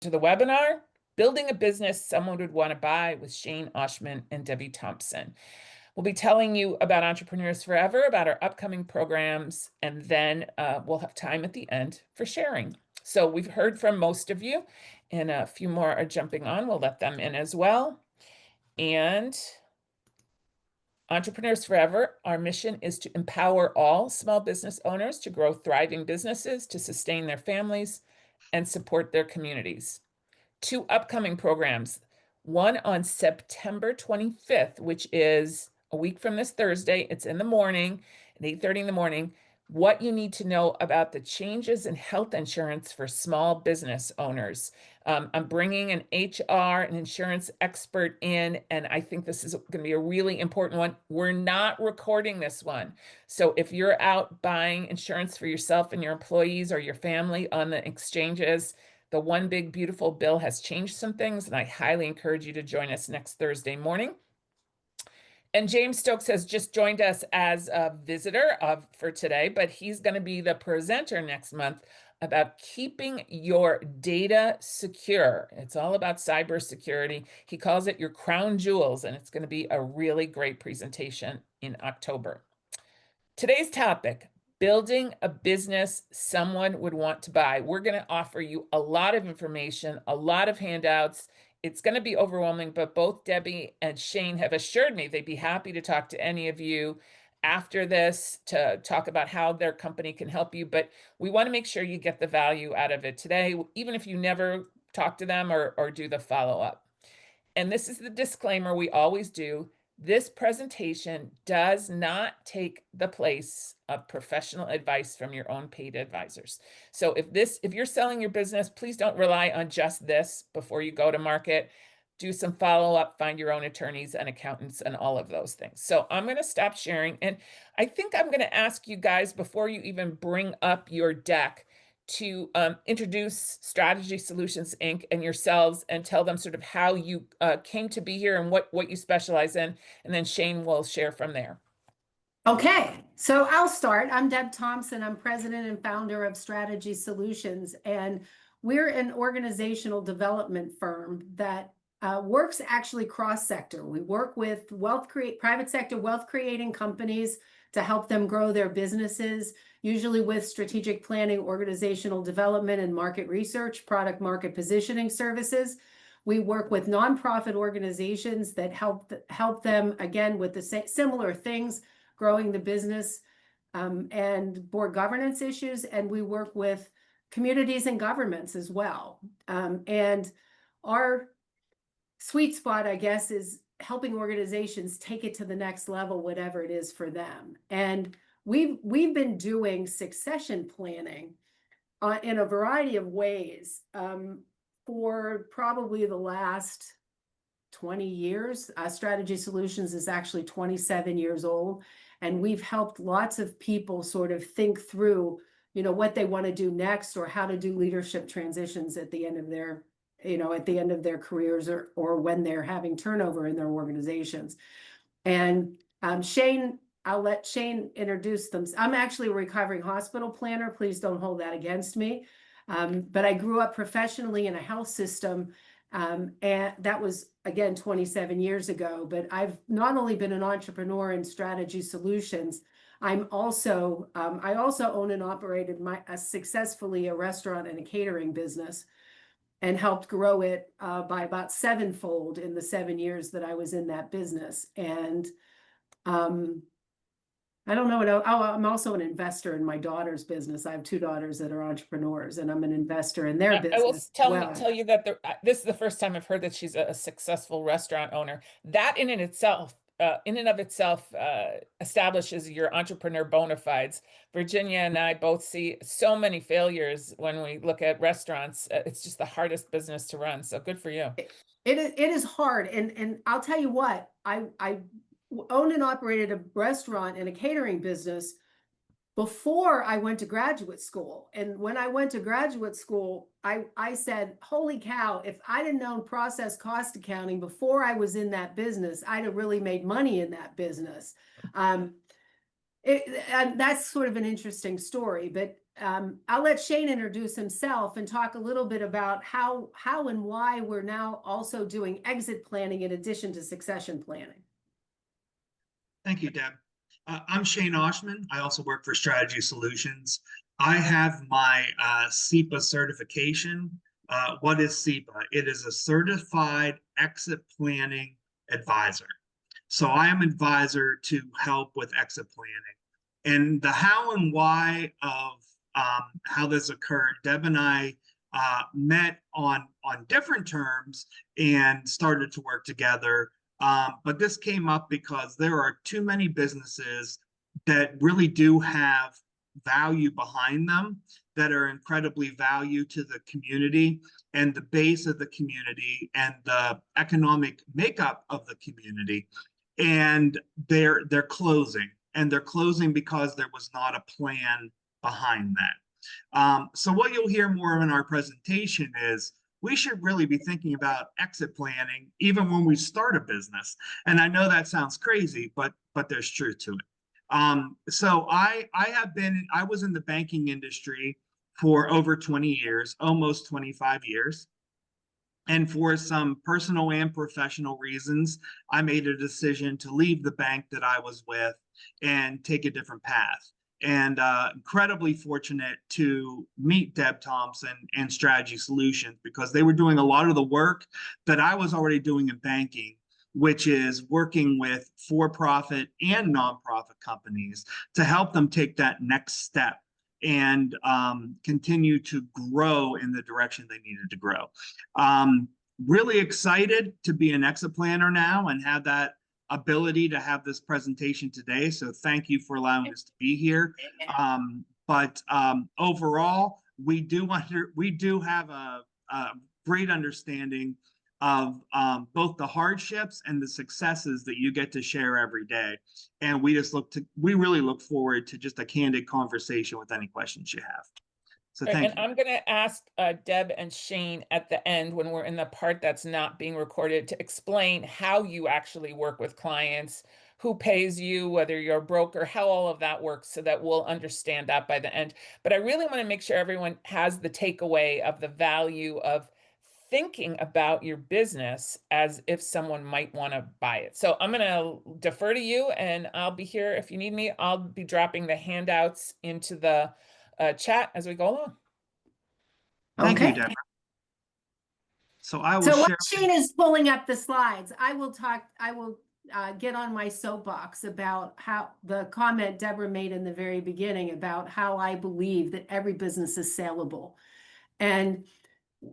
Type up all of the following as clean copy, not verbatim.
to the webinar, Building a Business Someone Would Want to Buy with Shane Oschman and Debbie Thompson. We'll be telling you about Entrepreneurs Forever, about our upcoming programs, and then we'll have time at the end for sharing. So we've heard from most of you, and a few more are jumping on. We'll let them in as well. And Entrepreneurs Forever, our mission is to empower all small business owners to grow thriving businesses, to sustain their families, and support their communities. 2 upcoming programs, one on September 25th, which is a week from this Thursday. It's in the morning at 8:30 in the morning. What you need to know about the changes in health insurance for small business owners. I'm bringing an HR and insurance expert in, and I think this is going to be a really important one. We're not recording this one. So if you're out buying insurance for yourself and your employees or your family on the exchanges, the One Big Beautiful Bill has changed some things, and I highly encourage you to join us next Thursday morning. And James Stokes has just joined us as a visitor for today, but he's going to be the presenter next month about keeping your data secure. It's all about cybersecurity. He calls it your crown jewels, and it's going to be a really great presentation in October. Today's topic, building a business someone would want to buy. We're going to offer you a lot of information, a lot of handouts. It's going to be overwhelming, but both Debbie and Shane have assured me they'd be happy to talk to any of you after this to talk about how their company can help you. But we want to make sure you get the value out of it today, even if you never talk to them or do the follow-up. And this is the disclaimer we always do. This presentation does not take the place of professional advice from your own paid advisors. So if you're selling your business, please don't rely on just this before you go to market. Do some follow-up, find your own attorneys and accountants and all of those things. So I'm going to stop sharing. And I think I'm going to ask you guys, before you even bring up your deck, to introduce Strategy Solutions Inc. and yourselves and tell them sort of how you came to be here and what you specialize in. And then Shane will share from there. Okay, so I'll start. I'm Deb Thompson. I'm president and founder of Strategy Solutions, and we're an organizational development firm that works actually cross-sector. We work with private sector wealth creating companies to help them grow their businesses, usually with strategic planning, organizational development, and market research, product market positioning services. We work with nonprofit organizations that help them, again, with the similar things, growing the business and board governance issues. And we work with communities and governments as well. And our sweet spot, I guess, is helping organizations take it to the next level, whatever it is for them. And we've been doing succession planning in a variety of ways for probably the last 20 years. Strategy Solutions is actually 27 years old, and we've helped lots of people sort of think through, what they want to do next or how to do leadership transitions at the end of their careers or when they're having turnover in their organizations. And Shane, I'll let Shane introduce them. I'm actually a recovering hospital planner. Please don't hold that against me. But I grew up professionally in a health system, and that was, again, 27 years ago. But I've not only been an entrepreneur in Strategy Solutions, I also own and operated successfully a restaurant and a catering business, and helped grow it by about 7-fold in the 7 years that I was in that business. And I don't know what else. Oh, I'm also an investor in my daughter's business. I have 2 daughters that are entrepreneurs, and I'm an investor in their business. I will tell you that this is the first time I've heard that she's a successful restaurant owner. That in and of itself establishes your entrepreneur bona fides. Virginia and I both see so many failures when we look at restaurants. It's just the hardest business to run. So good for you. It is hard, and I'll tell you what, I owned and operated a restaurant and a catering business before I went to graduate school. And when I went to graduate school, I said, holy cow, if I'd have known process cost accounting before I was in that business, I'd have really made money in that business. And that's sort of an interesting story. But I'll let Shane introduce himself and talk a little bit about how and why we're now also doing exit planning in addition to succession planning. Thank you, Deb. I'm Shane Oschman. I also work for Strategy Solutions. I have my SEPA certification. What is SEPA? It is a certified exit planning advisor. So I am advisor to help with exit planning. And the how and why of how this occurred, Deb and I met on different terms and started to work together. But this came up because there are too many businesses that really do have value behind them, that are incredibly value to the community and the base of the community and the economic makeup of the community. And they're closing, and they're closing because there was not a plan behind that. So what you'll hear more in our presentation is we should really be thinking about exit planning even when we start a business. And I know that sounds crazy, but there's truth to it. So I was in the banking industry for over 20 years, almost 25 years. And for some personal and professional reasons, I made a decision to leave the bank that I was with and take a different path. And incredibly fortunate to meet Deb Thompson and Strategy Solutions, because they were doing a lot of the work that I was already doing in banking, which is working with for-profit and nonprofit companies to help them take that next step and continue to grow in the direction they needed to grow. Really excited to be an exit planner now and have that ability to have this presentation today. So thank you for allowing us to be here. But overall, we do have a great understanding of both the hardships and the successes that you get to share every day. And we really look forward to just a candid conversation with any questions you have. So thank you. And I'm going to ask Deb and Shane at the end, when we're in the part that's not being recorded, to explain how you actually work with clients, who pays you, whether you're a broker, how all of that works, so that we'll understand that by the end. But I really want to make sure everyone has the takeaway of the value of thinking about your business as if someone might want to buy it. So I'm going to defer to you, and I'll be here if you need me. I'll be dropping the handouts into the chat as we go along. Thank you, Okay. Deborah. So I will So while share. Shane is pulling up the slides, I will get on my soapbox about how the comment Deborah made in the very beginning about how I believe that every business is saleable. And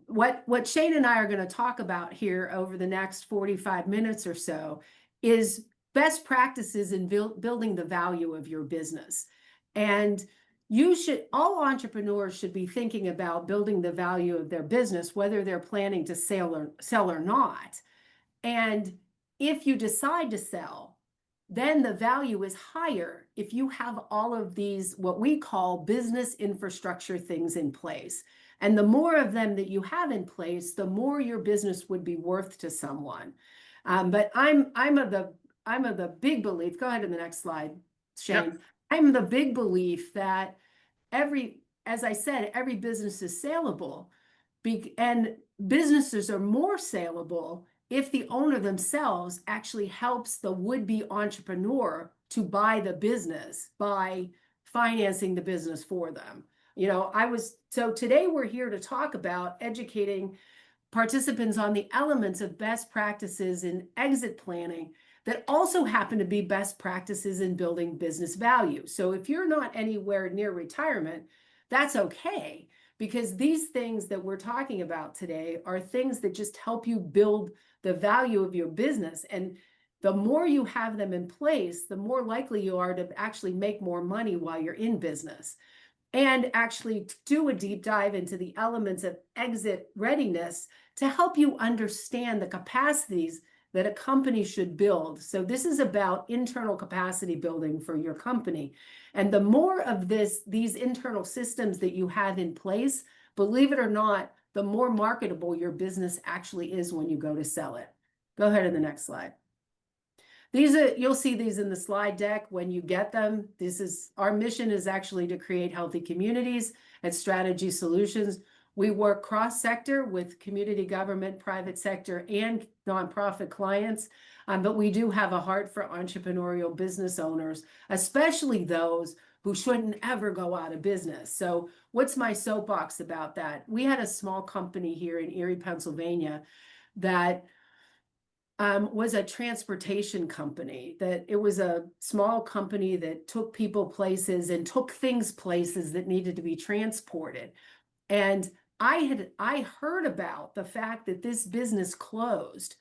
what Shane and I are going to talk about here over the next 45 minutes or so is best practices in building the value of your business. And all entrepreneurs should be thinking about building the value of their business, whether they're planning to sell or not. And if you decide to sell, then the value is higher if you have all of these, what we call business infrastructure things in place. And the more of them that you have in place, the more your business would be worth to someone. But I'm of the big belief. Go ahead to the next slide, Shane. Yep. I'm the big belief that as I said, every business is saleable, and businesses are more saleable if the owner themselves actually helps the would-be entrepreneur to buy the business by financing the business for them. So today we're here to talk about educating participants on the elements of best practices in exit planning that also happen to be best practices in building business value. So if you're not anywhere near retirement, that's okay, because these things that we're talking about today are things that just help you build the value of your business. And the more you have them in place, the more likely you are to actually make more money while you're in business. And actually do a deep dive into the elements of exit readiness to help you understand the capacities that a company should build. So this is about internal capacity building for your company. And the more of these internal systems that you have in place, believe it or not, the more marketable your business actually is when you go to sell it. Go ahead to the next slide. You'll see these in the slide deck when you get them. Our mission is actually to create healthy communities and strategy solutions. We work cross-sector with community government, private sector, and nonprofit clients. But we do have a heart for entrepreneurial business owners, especially those who shouldn't ever go out of business. So what's my soapbox about that? We had a small company here in Erie, Pennsylvania, that was a transportation company. That it was a small company that took people places and took things places that needed to be transported. And I heard about the fact that this business closed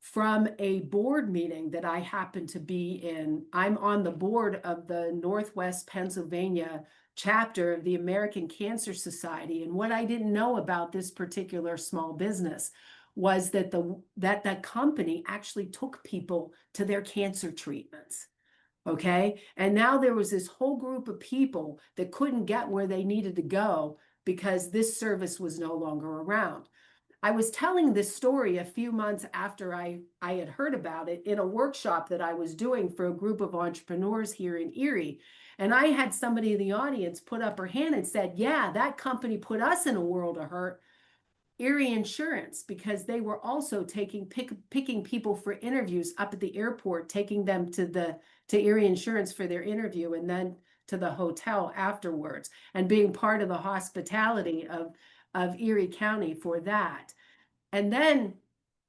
from a board meeting that I happened to be in. I'm on the board of the Northwest Pennsylvania chapter of the American Cancer Society. And what I didn't know about this particular small business was that that company actually took people to their cancer treatments. Okay. And now there was this whole group of people that couldn't get where they needed to go because this service was no longer around. I was telling this story a few months after I had heard about it in a workshop that I was doing for a group of entrepreneurs here in Erie. And I had somebody in the audience put up her hand and said, yeah, that company put us in a world of hurt, Erie Insurance, because they were also picking people for interviews up at the airport, taking them to Erie Insurance for their interview, and then to the hotel afterwards, and being part of the hospitality of Erie County for that. And then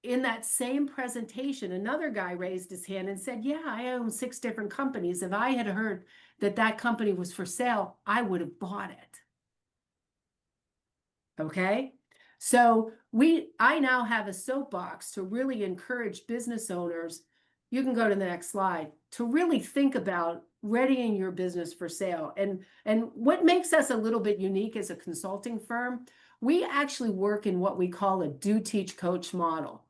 in that same presentation, another guy raised his hand and said, yeah, I own 6 different companies. If I had heard that that company was for sale, I would have bought it. Okay. So I now have a soapbox to really encourage business owners. You can go to the next slide, to really think about readying your business for sale. And what makes us a little bit unique as a consulting firm, we actually work in what we call a do, teach, coach model.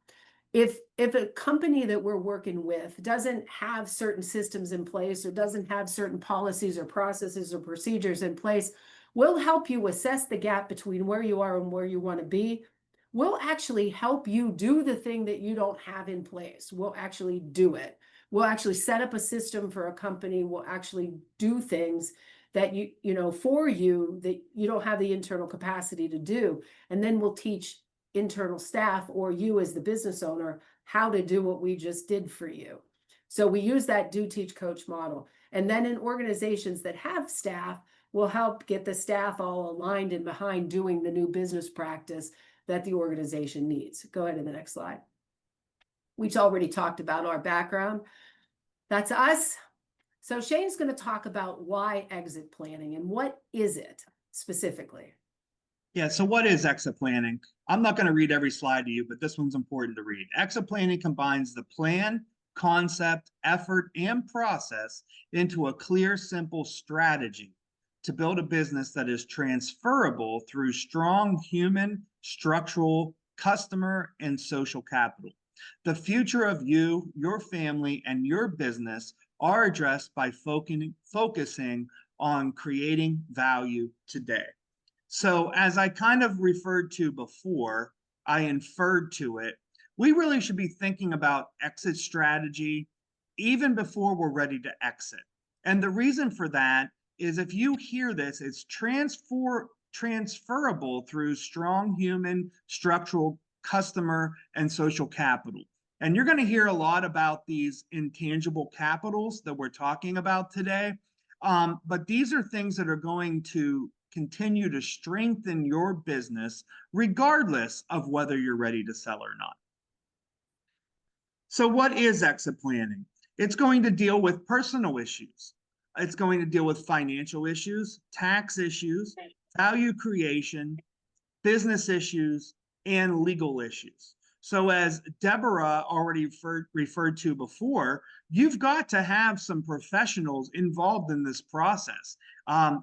If a company that we're working with doesn't have certain systems in place, or doesn't have certain policies or processes or procedures in place, we'll help you assess the gap between where you are and where you want to be. We'll actually help you do the thing that you don't have in place. We'll actually do it. We'll actually set up a system for a company. We'll actually do things that for you that you don't have the internal capacity to do. And then we'll teach internal staff, or you as the business owner, how to do what we just did for you. So we use that do, teach, coach model. And then in organizations that have staff, we'll help get the staff all aligned and behind doing the new business practice that the organization needs. Go ahead to the next slide. We've already talked about our background. That's us. So Shane's going to talk about why exit planning, and what is it specifically? Yeah, so what is exit planning? I'm not going to read every slide to you, but this one's important to read. Exit planning combines the plan, concept, effort, and process into a clear, simple strategy to build a business that is transferable through strong human, structural, customer, and social capital. The future of you, your family, and your business are addressed by focusing on creating value today. So as I kind of referred to before, I inferred to it, we really should be thinking about exit strategy even before we're ready to exit. And the reason for that is, if you hear this, it's transferable through strong human, structural, customer, and social capital. And you're going to hear a lot about these intangible capitals that we're talking about today. But these are things that are going to continue to strengthen your business regardless of whether you're ready to sell or not. So what is exit planning? It's going to deal with personal issues. It's going to deal with financial issues, tax issues, value creation, business issues, and legal issues. So as Deborah already referred to before, you've got to have some professionals involved in this process.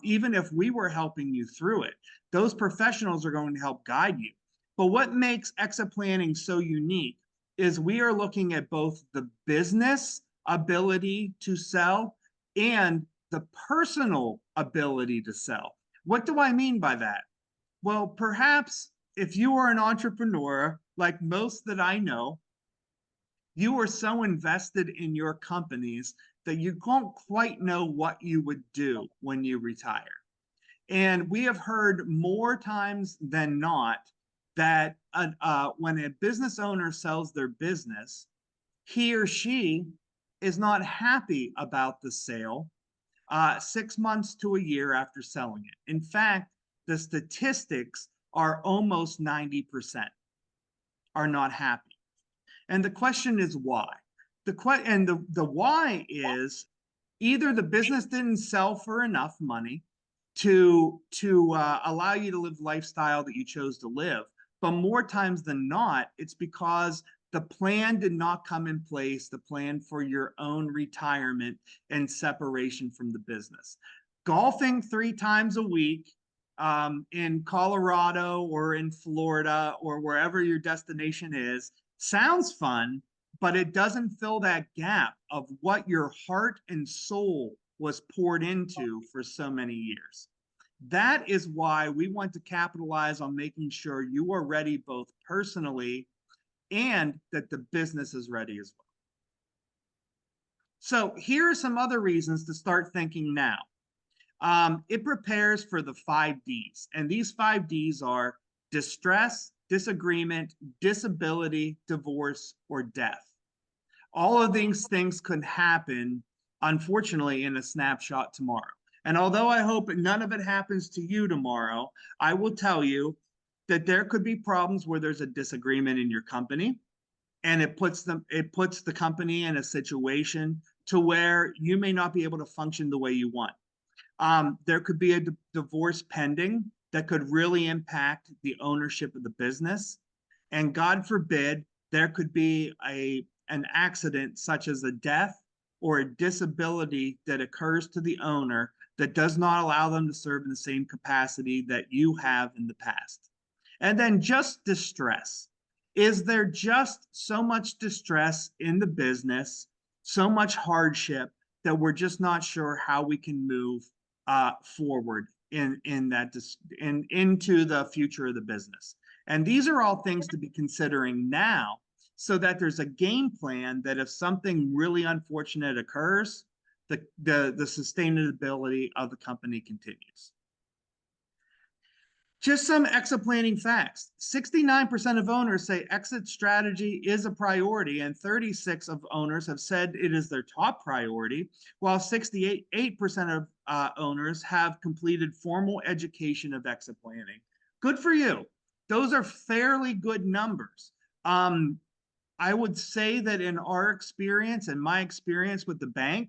Even if we were helping you through it, those professionals are going to help guide you. But what makes exit planning so unique is we are looking at both the business ability to sell and the personal ability to sell. What do I mean by that? Well, perhaps if you are an entrepreneur, like most that I know, You are so invested in your companies that you don't quite know what you would do when you retire. And we have heard more times than not that when a business owner sells their business, he or she is not happy about the sale 6 months to a year after selling it. In fact, the statistics are almost 90% are not happy. And the question is why? The why is either the business didn't sell for enough money to allow you to live the lifestyle that you chose to live, but more times than not, it's because the plan did not come in place, the plan for your own retirement and separation from the business. Golfing 3 times a week in Colorado or in Florida or wherever your destination is sounds fun, but it doesn't fill that gap of what your heart and soul was poured into for so many years. That is why we want to capitalize on making sure you are ready both personally and that the business is ready as well. So here are some other reasons to start thinking now. It prepares for the 5 Ds, and these 5 Ds are distress, disagreement, disability, divorce, or death. All of these things could happen, unfortunately, in a snapshot tomorrow. And although I hope none of it happens to you tomorrow, I will tell you that there could be problems where there's a disagreement in your company, and it puts the company in a situation to where you may not be able to function the way you want. There could be a divorce pending that could really impact the ownership of the business. And God forbid, there could be an accident such as a death or a disability that occurs to the owner that does not allow them to serve in the same capacity that you have in the past. And then just distress. Is there just so much distress in the business, so much hardship that we're just not sure how we can move forward into the future of the business? And these are all things to be considering now, so that there's a game plan that if something really unfortunate occurs, the sustainability of the company continues. Just some exit planning facts. 69% of owners say exit strategy is a priority, and 36% of owners have said it is their top priority, while 68% of owners have completed formal education of exit planning. Good for you. Those are fairly good numbers. I would say that in our experience and my experience with the bank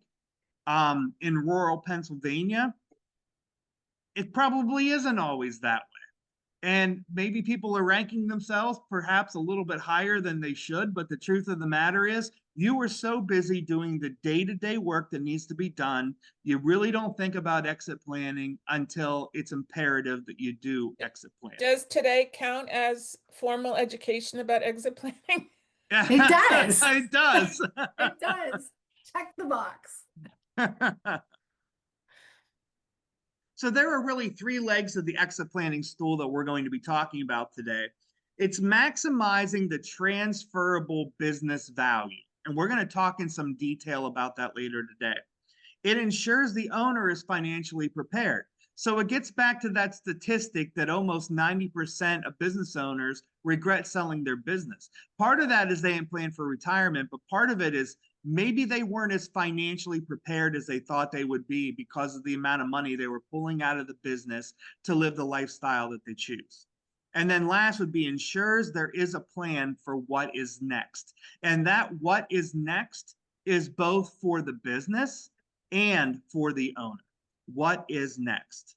in rural Pennsylvania, it probably isn't always that way. And maybe people are ranking themselves perhaps a little bit higher than they should, but the truth of the matter is you are so busy doing the day-to-day work that needs to be done, you really don't think about exit planning until it's imperative that you do exit planning. Does today count as formal education about exit planning? It does. It does. It does. Check the box. So there are really 3 legs of the exit planning stool that we're going to be talking about today. It's maximizing the transferable business value. And we're going to talk in some detail about that later today. It ensures the owner is financially prepared. So it gets back to that statistic that almost 90% of business owners regret selling their business. Part of that is they didn't plan for retirement, but part of it is maybe they weren't as financially prepared as they thought they would be because of the amount of money they were pulling out of the business to live the lifestyle that they choose. And then last would be ensures there is a plan for what is next. And that what is next is both for the business and for the owner. What is next?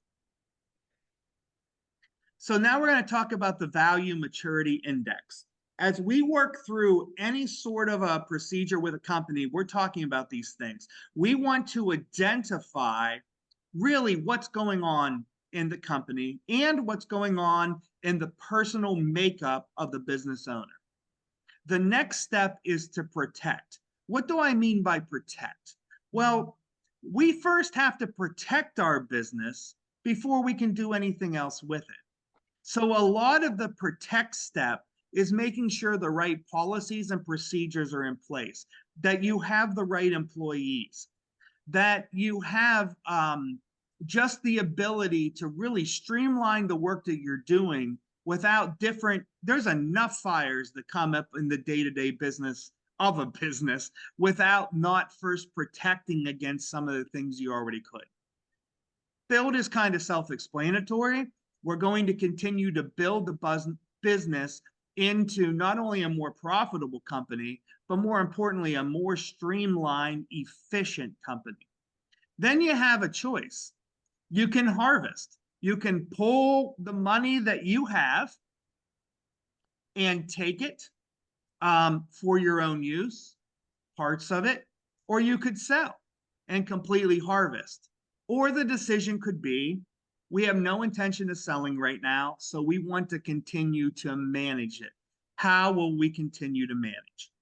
So now we're going to talk about the value maturity index. As we work through any sort of a procedure with a company, we're talking about these things. We want to identify really what's going on in the company and what's going on in the personal makeup of the business owner. The next step is to protect. What do I mean by protect? Well, we first have to protect our business before we can do anything else with it. So a lot of the protect step is making sure the right policies and procedures are in place, that you have the right employees, that you have just the ability to really streamline the work that you're doing without there's enough fires that come up in the day-to-day business of a business without not first protecting against some of the things you already could. Build is kind of self-explanatory. We're going to continue to build the business into not only a more profitable company, but more importantly, a more streamlined, efficient company. Then you have a choice. You can harvest. You can pull the money that you have and take it for your own use, parts of it, or you could sell and completely harvest. Or the decision could be, we have no intention of selling right now, so we want to continue to manage it. How will we continue to manage?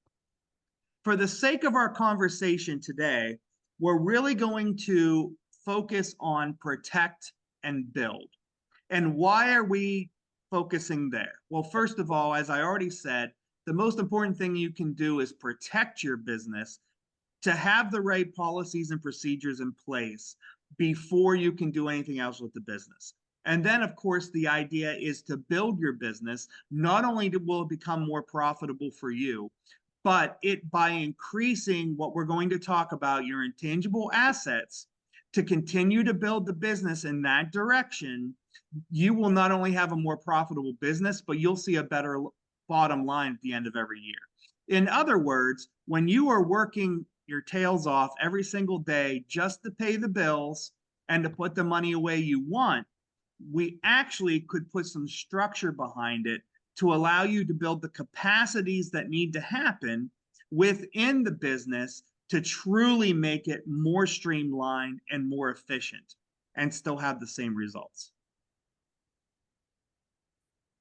For the sake of our conversation today, we're really going to focus on protect and build. And why are we focusing there? Well, first of all, as I already said, the most important thing you can do is protect your business, to have the right policies and procedures in place before you can do anything else with the business. And then, of course, the idea is to build your business. Not only will it become more profitable for you, but by increasing what we're going to talk about, your intangible assets, to continue to build the business in that direction, you will not only have a more profitable business, but you'll see a better bottom line at the end of every year. In other words, when you are working your tails off every single day just to pay the bills and to put the money away you want, we actually could put some structure behind it to allow you to build the capacities that need to happen within the business to truly make it more streamlined and more efficient and still have the same results.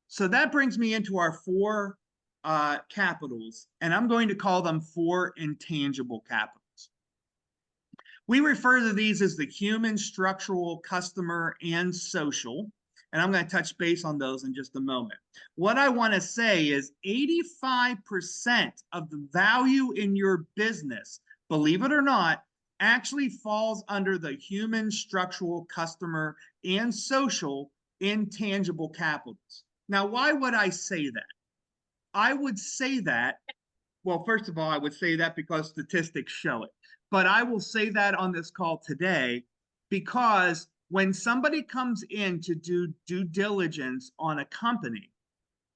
So that brings me into our four capitals, and I'm going to call them four intangible capitals. We refer to these as the human, structural, customer, and social. And I'm going to touch base on those in just a moment. What I want to say is 85% of the value in your business, believe it or not, actually falls under the human, structural, customer, and social intangible capitals. Now, why would I say that? I would say that, well, first of all, I would say that because statistics show it. But I will say that on this call today because when somebody comes in to do due diligence on a company,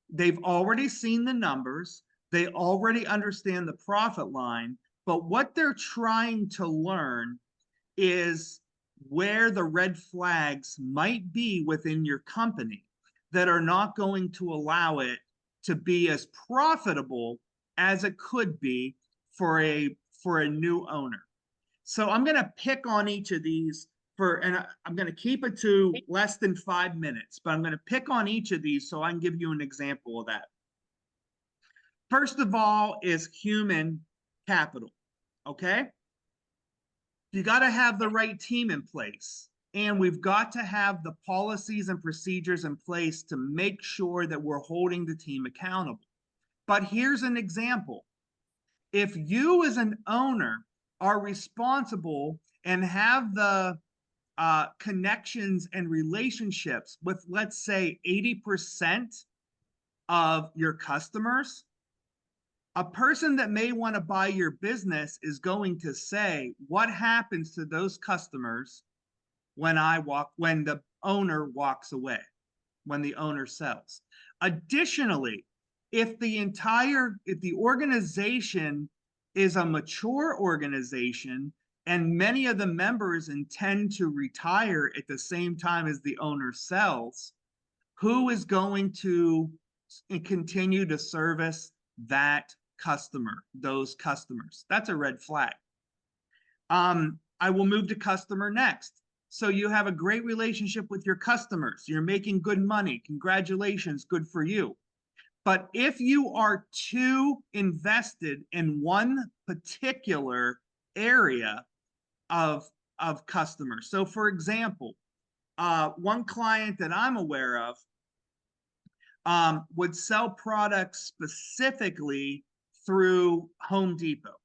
they've already seen the numbers, they already understand the profit line, but what they're trying to learn is where the red flags might be within your company that are not going to allow it to be as profitable as it could be for a new owner. So I'm going to pick on each of these and I'm going to keep it to less than 5 minutes, but I'm going to pick on each of these so I can give you an example of that. First of all is human capital, okay? You got to have the right team in place, and we've got to have the policies and procedures in place to make sure that we're holding the team accountable. But here's an example. If you as an owner are responsible and have the connections and relationships with, let's say, 80% of your customers, a person that may want to buy your business is going to say, what happens to those customers when the owner walks away, when the owner sells? Additionally, if the organization is a mature organization and many of the members intend to retire at the same time as the owner sells, who is going to continue to service that customer, those customers? That's a red flag. I will move to customer next. So you have a great relationship with your customers. You're making good money. Congratulations, good for you. But if you are too invested in one particular area of customers. So for example, one client that I'm aware of, would sell products specifically through Home Depot.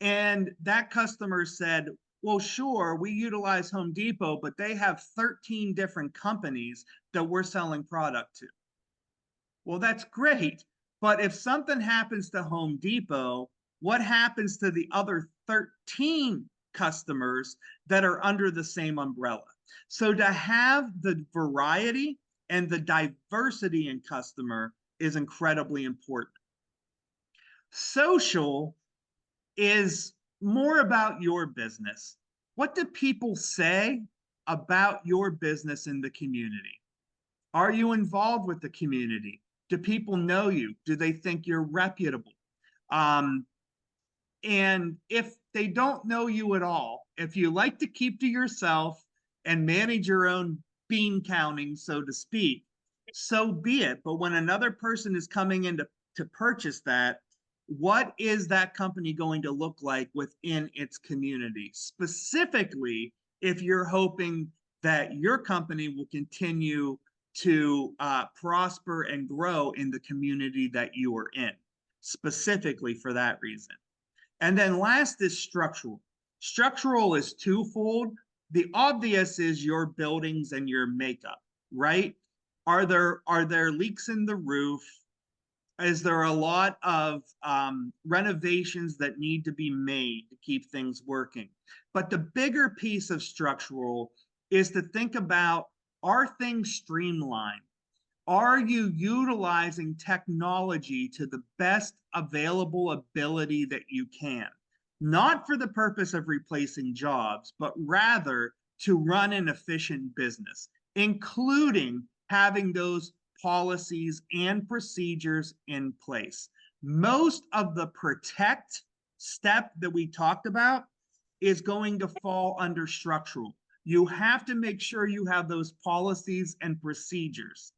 And that customer said, well, sure, we utilize Home Depot, but they have 13 different companies that we're selling product to. Well, that's great. But if something happens to Home Depot, what happens to the other 13 customers that are under the same umbrella? So to have the variety and the diversity in customer is incredibly important. Social is more about your business. What do people say about your business in the community? Are you involved with the community? Do people know you? Do they think you're reputable? And if they don't know you at all, if you like to keep to yourself and manage your own bean counting, so to speak, so be it. But when another person is coming in to purchase that, what is that company going to look like within its community? Specifically, if you're hoping that your company will continue to prosper and grow in the community that you are in, specifically for that reason. And then last is structural. Structural is twofold. The obvious is your buildings and your makeup, right? Are there leaks in the roof? Is there a lot of renovations that need to be made to keep things working? But the bigger piece of structural is to think about, are things streamlined? Are you utilizing technology to the best available ability that you can? Not for the purpose of replacing jobs, but rather to run an efficient business, including having those policies and procedures in place. Most of the protect step that we talked about is going to fall under structural. You have to make sure you have those policies and procedures.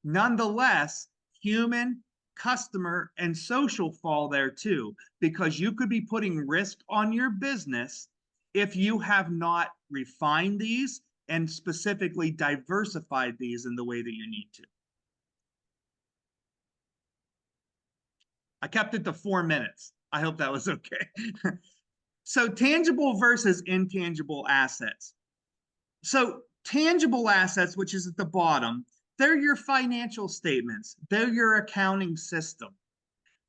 Nonetheless, human, customer, and social fall there too, because you could be putting risk on your business if you have not refined these and specifically diversified these in the way that you need to. I kept it to 4 minutes. I hope that was okay. So tangible versus intangible assets. So tangible assets, which is at the bottom, they're your financial statements. They're your accounting system.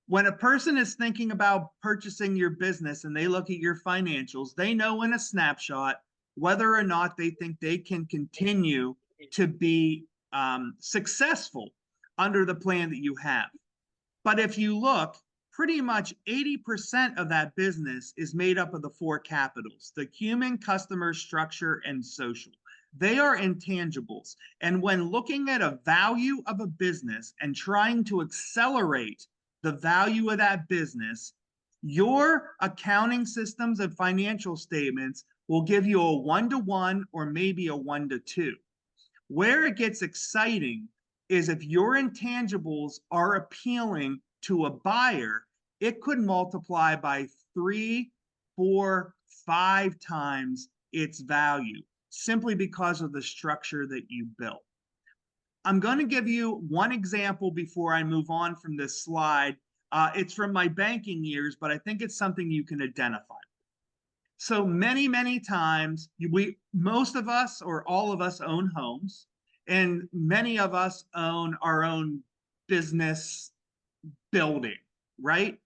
When a person is thinking about purchasing your business and they look at your financials, they know in a snapshot whether or not they think they can continue to be successful under the plan that you have. But if you look, pretty much 80% of that business is made up of the 4 capitals: the human, customer, structure, and social. They are intangibles. And when looking at a value of a business and trying to accelerate the value of that business, your accounting systems and financial statements will give you a 1-to-1 or maybe a 1-to-2. Where it gets exciting is if your intangibles are appealing to a buyer, it could multiply by 3, 4, 5 times its value, simply because of the structure that you built. I'm going to give you one example before I move on from this slide. It's from my banking years, but I think it's something you can identify. So many times, most of us or all of us own homes, and many of us own our own business building, right?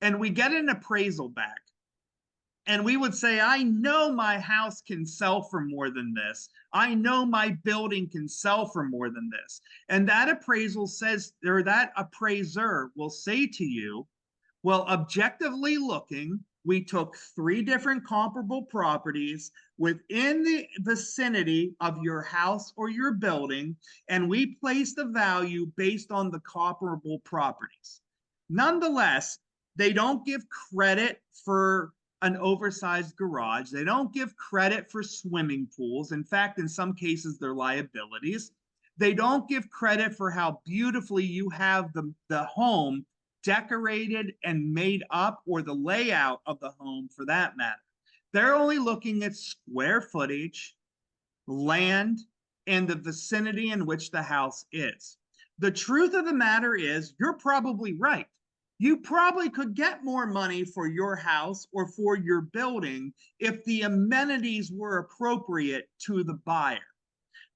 And we get an appraisal back. And we would say, I know my house can sell for more than this. I know my building can sell for more than this. And that appraisal says, or that appraiser will say to you, well, objectively looking, we took 3 different comparable properties within the vicinity of your house or your building, and we placed a value based on the comparable properties. Nonetheless, they don't give credit for an oversized garage. They don't give credit for swimming pools. In fact, in some cases, they're liabilities. They don't give credit for how beautifully you have the home decorated and made up, or the layout of the home for that matter. They're only looking at square footage, land, and the vicinity in which the house is. the truth of the matter is you're probably right. You probably could get more money for your house or for your building if the amenities were appropriate to the buyer.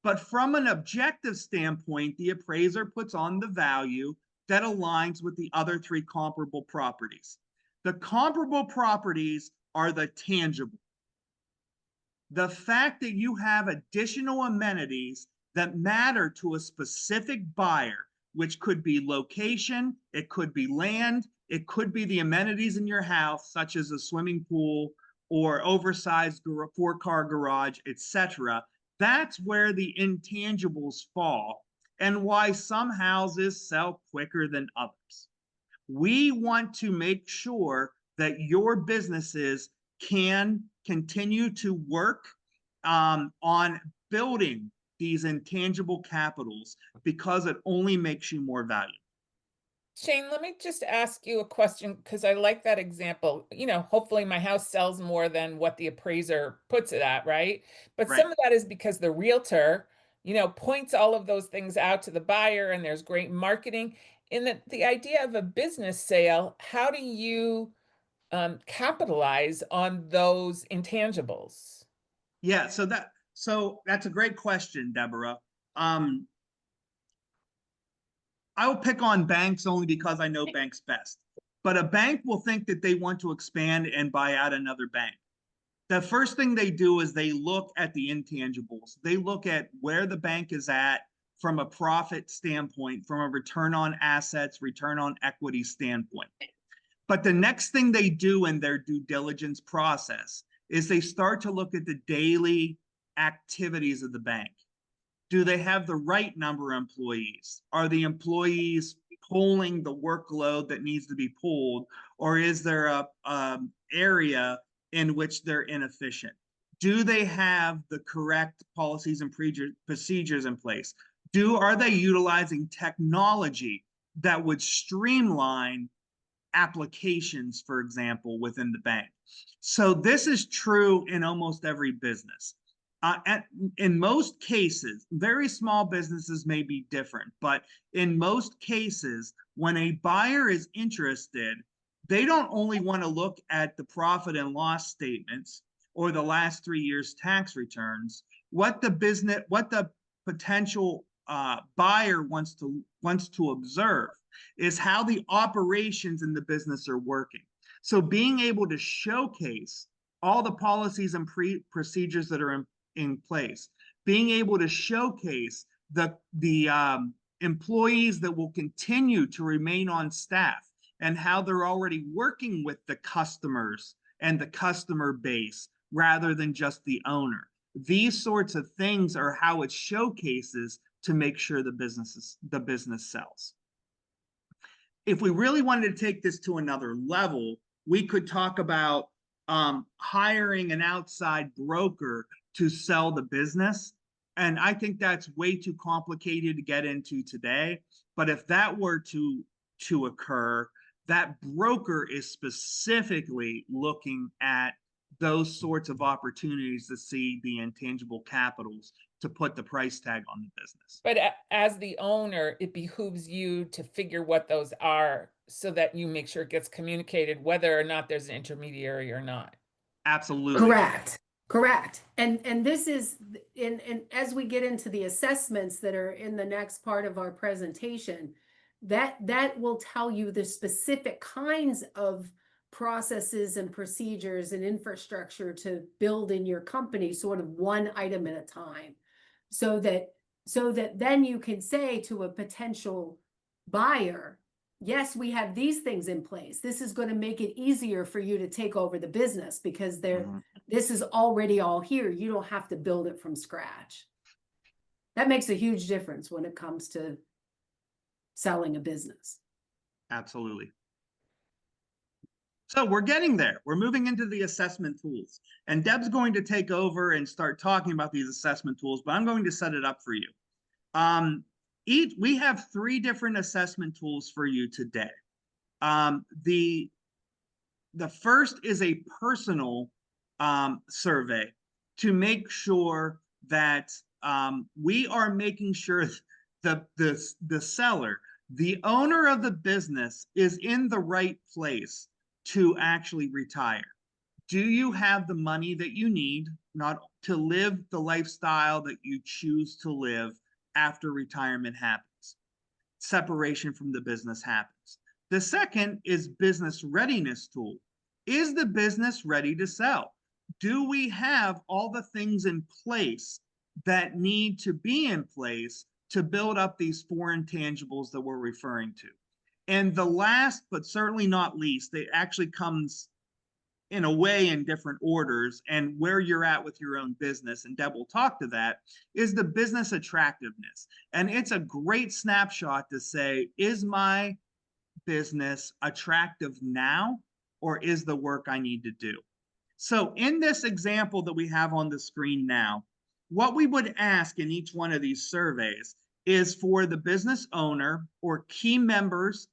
But from an objective standpoint, the appraiser puts on the value that aligns with the other three comparable properties. The comparable properties are the tangible. The fact that you have additional amenities that matter to a specific buyer, which could be location, it could be land, it could be the amenities in your house, such as a swimming pool or oversized four-car garage, etc. That's where the intangibles fall and why some houses sell quicker than others. We want to make sure that your businesses can continue to work on building these intangible capitals because it only makes you more valuable. Shane, let me just ask you a question because I like that example. Hopefully my house sells more than what the appraiser puts it at, right? But Right. some of that is because the realtor, points all of those things out to the buyer and there's great marketing. In the idea of a business sale, how do you capitalize on those intangibles? Yeah, so that's a great question, Deborah. I will pick on banks only because I know banks best. But a bank will think that they want to expand and buy out another bank. The first thing they do is they look at the intangibles. They look at where the bank is at from a profit standpoint, from a return on assets, return on equity standpoint. But the next thing they do in their due diligence process is they start to look at the daily activities of the bank. Do they have the right number of employees? Are the employees pulling the workload that needs to be pulled? Or is there a area in which they're inefficient? Do they have the correct policies and procedures in place? Are they utilizing technology that would streamline applications, for example, within the bank? So this is true in almost every business. In most cases, very small businesses may be different, but in most cases, when a buyer is interested, they don't only want to look at the profit and loss statements or the last 3 years' tax returns. What the potential buyer wants to observe is how the operations in the business are working. So being able to showcase all the policies and procedures that are in place, being able to showcase the employees that will continue to remain on staff and how they're already working with the customers and the customer base rather than just the owner. These sorts of things are how it showcases to make sure the business sells. If we really wanted to take this to another level, we could talk about hiring an outside broker to sell the business. And I think that's way too complicated to get into today. But if that were to occur, that broker is specifically looking at those sorts of opportunities to see the intangible capitals to put the price tag on the business. But as the owner, it behooves you to figure what those are so that you make sure it gets communicated, whether or not there's an intermediary or not. Absolutely. Correct. And this is as we get into the assessments that are in the next part of our presentation, that will tell you the specific kinds of processes and procedures and infrastructure to build in your company, sort of one item at a time, so that then you can say to a potential buyer, yes, we have these things in place. This is going to make it easier for you to take over the business because this is already all here. You don't have to build it from scratch. That makes a huge difference when it comes to selling a business. Absolutely. So we're getting there. We're moving into the assessment tools. And Deb's going to take over and start talking about these assessment tools, but I'm going to set it up for you. We have 3 different assessment tools for you today. The first is a personal survey to make sure that we are making sure the seller, the owner of the business is in the right place to actually retire. Do you have the money that you need not to live the lifestyle that you choose to live after retirement happens? Separation from the business happens. The second is business readiness tool. Is the business ready to sell? Do we have all the things in place that need to be in place to build up these four intangibles that we're referring to? And the last, but certainly not least, it actually comes in a way in different orders and where you're at with your own business, and Deb will talk to that, is the business attractiveness. And it's a great snapshot to say, is my business attractive now, or is the work I need to do? So in this example that we have on the screen now, what we would ask in each one of these surveys is for the business owner or key members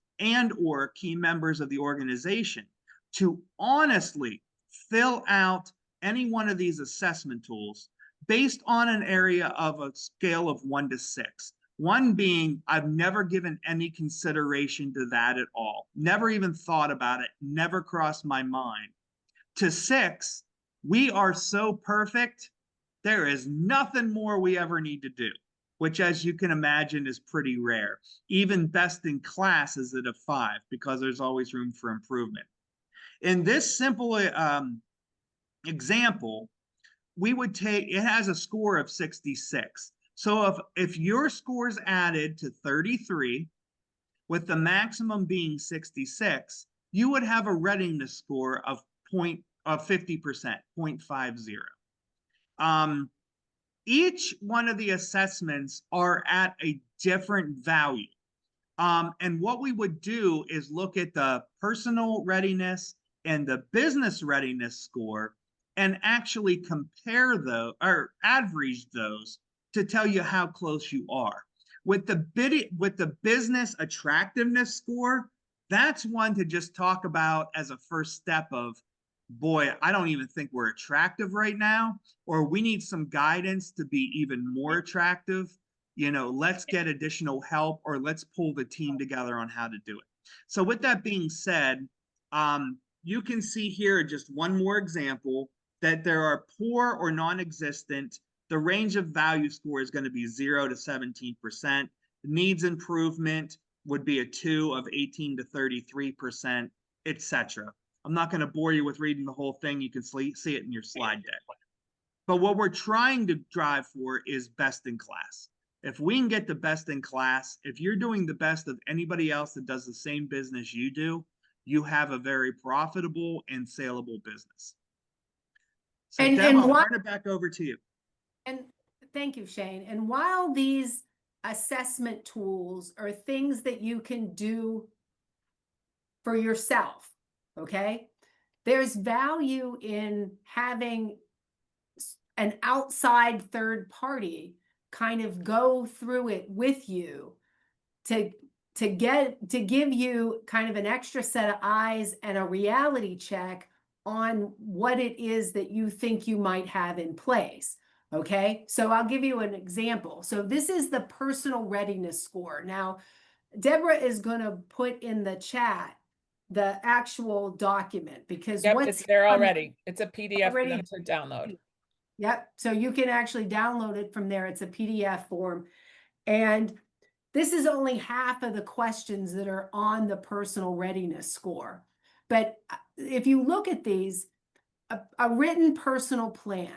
or key members of the organization to honestly fill out any one of these assessment tools based on an area of a scale of 1 to 6. 1 being, I've never given any consideration to that at all, never even thought about it, never crossed my mind, to 6, we are so perfect, there is nothing more we ever need to do, which, as you can imagine, is pretty rare. Even best in class is at a 5 because there's always room for improvement. In this simple example, we would take, it has a score of 66. So if your score is added to 33, with the maximum being 66, you would have a readiness score of 50%, 0.50. Each one of the assessments are at a different value. And what we would do is look at the personal readiness and the business readiness score and actually compare those or average those to tell you how close you are. With the business attractiveness score, that's one to just talk about as a first step of, boy, I don't even think we're attractive right now, or we need some guidance to be even more attractive. You know, let's get additional help, or let's pull the team together on how to do it. So with that being said, you can see here just one more example that there are poor or non-existent. The range of value score is going to be 0 to 17%. Needs improvement would be a 2 of 18 to 33%, etc. I'm not going to bore you with reading the whole thing. You can see it in your slide deck. But what we're trying to drive for is best in class. If we can get the best in class, if you're doing the best of anybody else that does the same business you do, you have a very profitable and saleable business. So Deb, I'll turn it back over to you. And thank you, Shane. And while these assessment tools are things that you can do for yourself, okay, there's value in having an outside third party kind of go through it with you to give you kind of an extra set of eyes and a reality check on what it is that you think you might have in place. Okay, so I'll give you an example. So this is the personal readiness score. Now, Deborah is going to put in the chat the actual document, because Yep, what's it's there already. It's a PDF for them to download. Yep, so you can actually download it from there. It's a PDF form. And this is only half of the questions that are on the personal readiness score. But if you look at these, a written personal plan.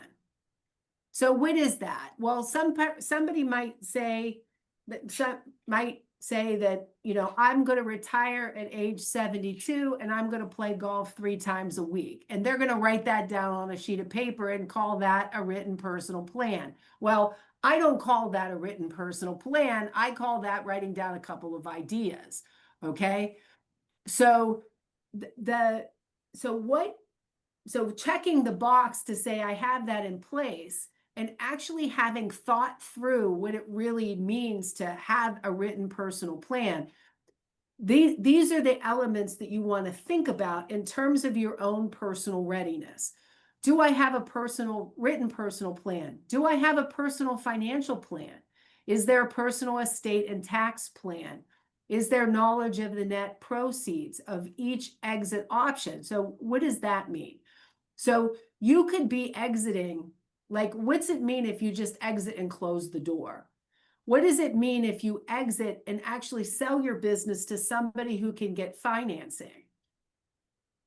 So what is that? Well, somebody might say that, you know, I'm going to retire at age 72 and I'm going to play golf 3 times a week. And they're going to write that down on a sheet of paper and call that a written personal plan. Well, I don't call that a written personal plan. I call that writing down a couple of ideas. Okay. So so checking the box to say I have that in place, and actually having thought through what it really means to have a written personal plan. These are the elements that you want to think about in terms of your own personal readiness. Do I have a written personal plan? Do I have a personal financial plan? Is there a personal estate and tax plan? Is there knowledge of the net proceeds of each exit option? So what does that mean? So you could be exiting, like, what's it mean if you just exit and close the door? What does it mean if you exit and actually sell your business to somebody who can get financing?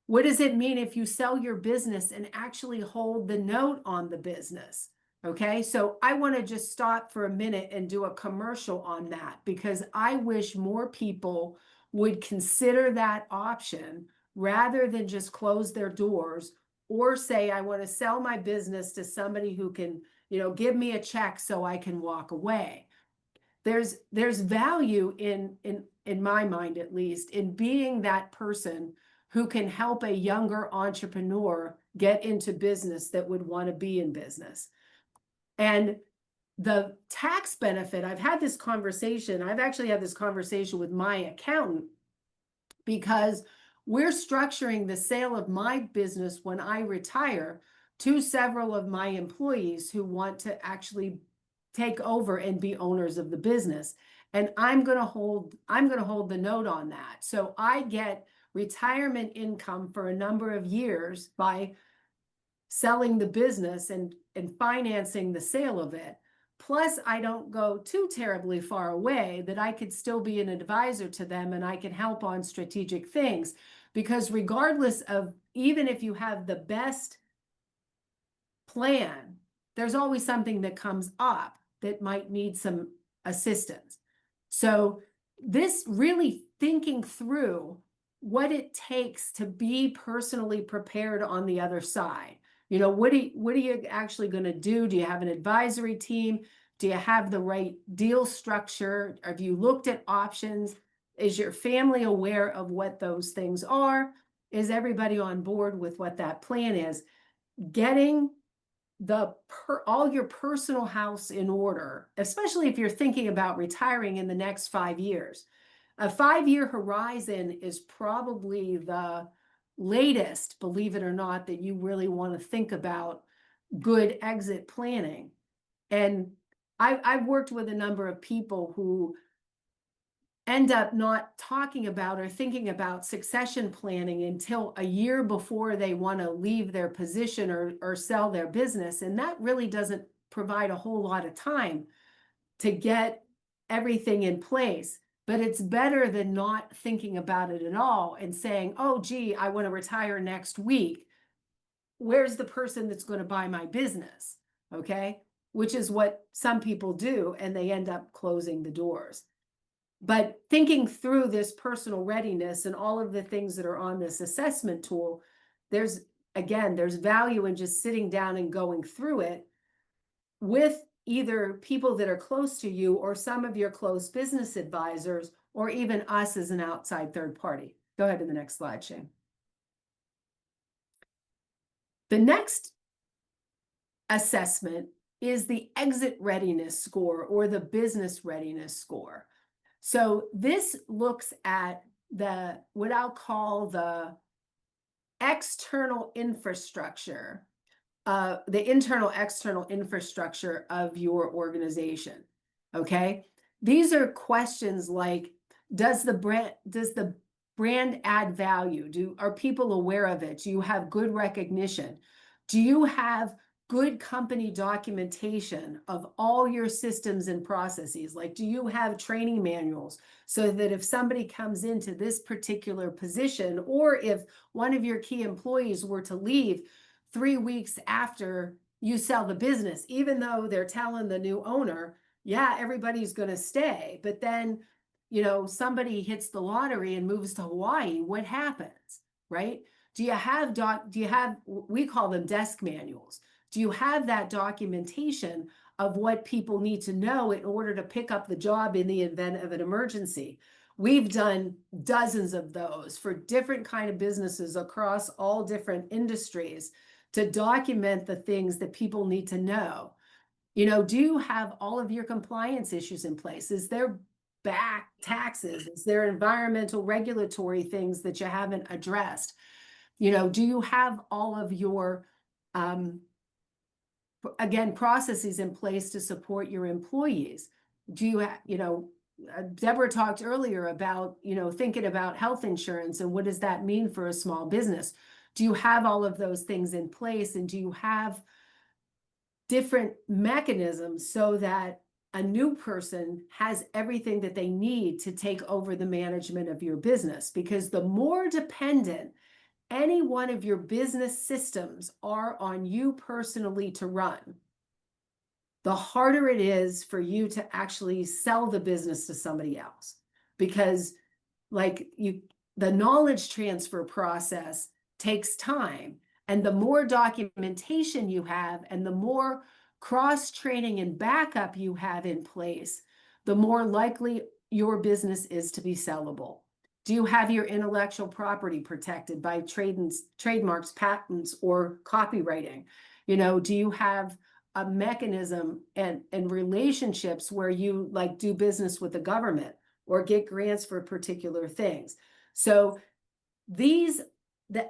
What does it mean if you sell your business and actually hold the note on the business? Okay, so I want to just stop for a minute and do a commercial on that, because I wish more people would consider that option rather than just close their doors or say, I want to sell my business to somebody who can, give me a check so I can walk away. There's value in my mind, at least, in being that person who can help a younger entrepreneur get into business that would want to be in business. And the tax benefit, I've actually had this conversation with my accountant, because we're structuring the sale of my business when I retire to several of my employees who want to actually take over and be owners of the business. And I'm going to hold the note on that. So I get retirement income for a number of years by selling the business and financing the sale of it. Plus, I don't go too terribly far away, that I could still be an advisor to them and I can help on strategic things. Because regardless of, even if you have the best plan, there's always something that comes up that might need some assistance. So this really thinking through what it takes to be personally prepared on the other side. What are you actually going to do? Do you have an advisory team? Do you have the right deal structure? Have you looked at options? Is your family aware of what those things are? Is everybody on board with what that plan is? Getting all your personal house in order, especially if you're thinking about retiring in the next 5 years. A 5-year horizon is probably the latest, believe it or not, that you really want to think about good exit planning. And I've worked with a number of people who end up not talking about or thinking about succession planning until a year before they want to leave their position or sell their business. And that really doesn't provide a whole lot of time to get everything in place. But it's better than not thinking about it at all and saying, oh, gee, I want to retire next week. Where's the person that's going to buy my business? Okay, which is what some people do, and they end up closing the doors. But thinking through this personal readiness and all of the things that are on this assessment tool, there's value in just sitting down and going through it with either people that are close to you or some of your close business advisors, or even us as an outside third party. Go ahead to the next slide, Shane. The next assessment is the exit readiness score, or the business readiness score. So this looks at what I'll call the external infrastructure, the internal external infrastructure of your organization. Okay, these are questions like, does the brand add value? Are people aware of it? Do you have good recognition? Do you have good company documentation of all your systems and processes? Like, do you have training manuals so that if somebody comes into this particular position, or if one of your key employees were to leave 3 weeks after you sell the business, even though they're telling the new owner, yeah, everybody's going to stay, but then, somebody hits the lottery and moves to Hawaii, what happens, right? Do you have, we call them desk manuals. Do you have that documentation of what people need to know in order to pick up the job in the event of an emergency? We've done dozens of those for different kind of businesses across all different industries to document the things that people need to know. Do you have all of your compliance issues in place? Is there back taxes? Is there environmental regulatory things that you haven't addressed? Do you have all of your processes in place to support your employees? Do you, Deborah talked earlier about, thinking about health insurance and what does that mean for a small business? Do you have all of those things in place, and do you have different mechanisms so that a new person has everything that they need to take over the management of your business? Because the more dependent any one of your business systems are on you personally to run, the harder it is for you to actually sell the business to somebody else. Because the knowledge transfer process takes time, and the more documentation you have and the more cross-training and backup you have in place, the more likely your business is to be sellable. Do you have your intellectual property protected by trademarks, patents, or copywriting? Do you have a mechanism and relationships where you do business with the government or get grants for particular things? So the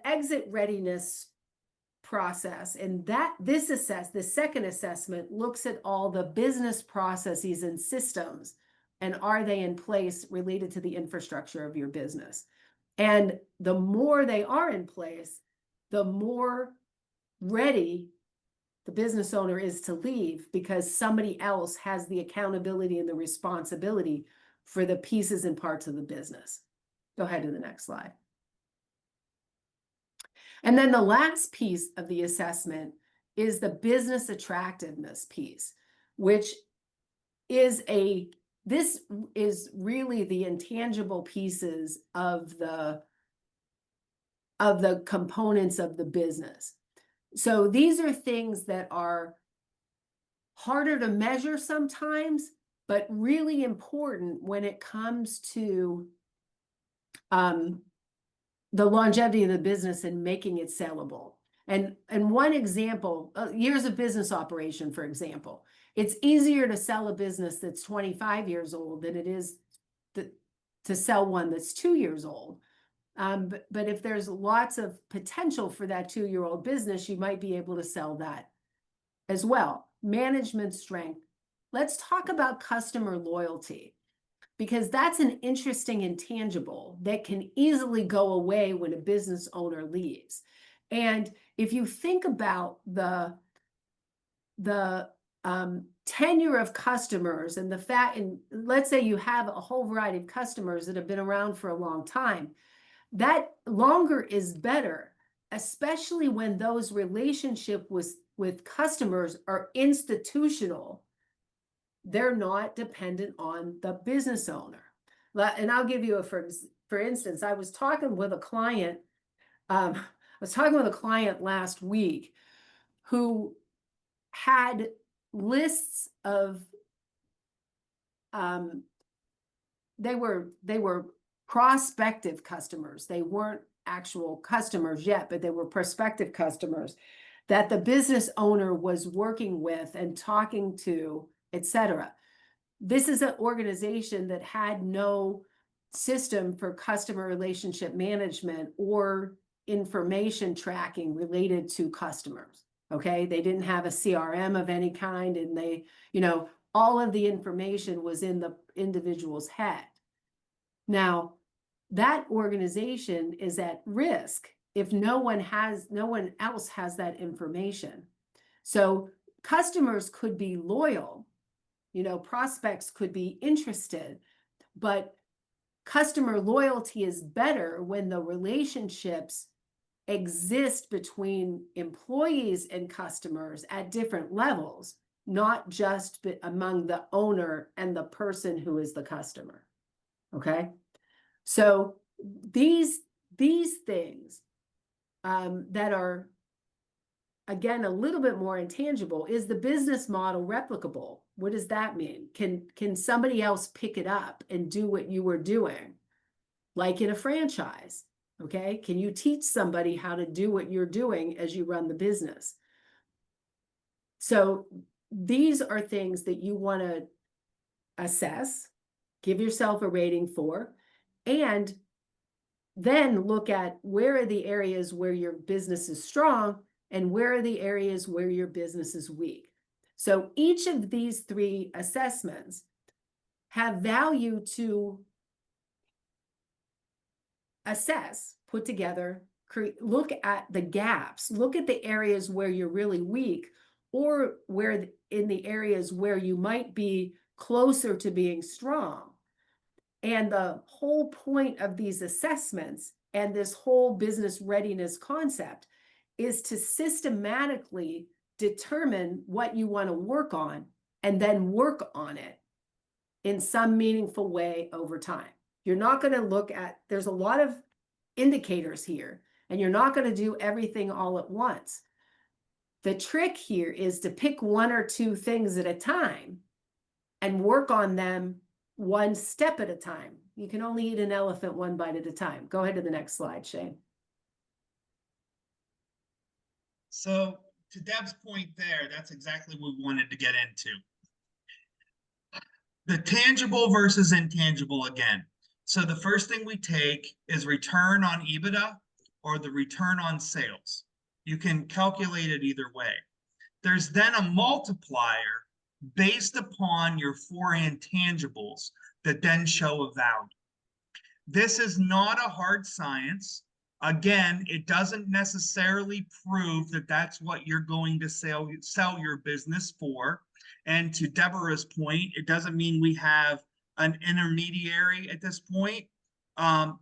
exit readiness process, and the second assessment looks at all the business processes and systems, and are they in place related to the infrastructure of your business? And the more they are in place, the more ready the business owner is to leave, because somebody else has the accountability and the responsibility for the pieces and parts of the business. Go ahead to the next slide. And then the last piece of the assessment is the business attractiveness piece, which is this is really the intangible pieces of the components of the business. So these are things that are harder to measure sometimes, but really important when it comes to the longevity of the business and making it sellable. And one example, years of business operation, for example, it's easier to sell a business that's 25 years old than it is to sell one that's 2 years old. But if there's lots of potential for that 2-year-old business, you might be able to sell that as well. Management strength. Let's talk about customer loyalty, because that's an interesting intangible that can easily go away when a business owner leaves. And if you think about the tenure of customers and the fact, and let's say you have a whole variety of customers that have been around for a long time, that longer is better, especially when those relationships with customers are institutional. They're not dependent on the business owner. And I'll give you for instance, I was talking with a client last week who had lists of they were prospective customers. They weren't actual customers yet, but they were prospective customers that the business owner was working with and talking to, etc. This is an organization that had no system for customer relationship management or information tracking related to customers. Okay, they didn't have a CRM of any kind, and all of the information was in the individual's head. Now, that organization is at risk if no one else has that information. So customers could be loyal, prospects could be interested, but customer loyalty is better when the relationships exist between employees and customers at different levels, not just among the owner and the person who is the customer. Okay, so these things that are, again, a little bit more intangible. Is the business model replicable? What does that mean? Can somebody else pick it up and do what you were doing, like in a franchise? Okay, can you teach somebody how to do what you're doing as you run the business? So these are things that you want to assess, give yourself a rating for, and then look at where are the areas where your business is strong and where are the areas where your business is weak. So each of these 3 assessments have value to assess, put together, look at the gaps, look at the areas where you're really weak, or where in the areas where you might be closer to being strong. And the whole point of these assessments and this whole business readiness concept is to systematically determine what you want to work on and then work on it in some meaningful way over time. You're not going to look at, there's a lot of indicators here, and you're not going to do everything all at once. The trick here is to pick one or two things at a time and work on them one step at a time. You can only eat an elephant one bite at a time. Go ahead to the next slide, Shane. So to Deb's point there, that's exactly what we wanted to get into. The tangible versus intangible again. So the first thing we take is return on EBITDA or the return on sales. You can calculate it either way. There's then a multiplier based upon your 4 intangibles that then show a value. This is not a hard science. Again, it doesn't necessarily prove that that's what you're going to sell your business for. And to Deborah's point, it doesn't mean we have an intermediary at this point.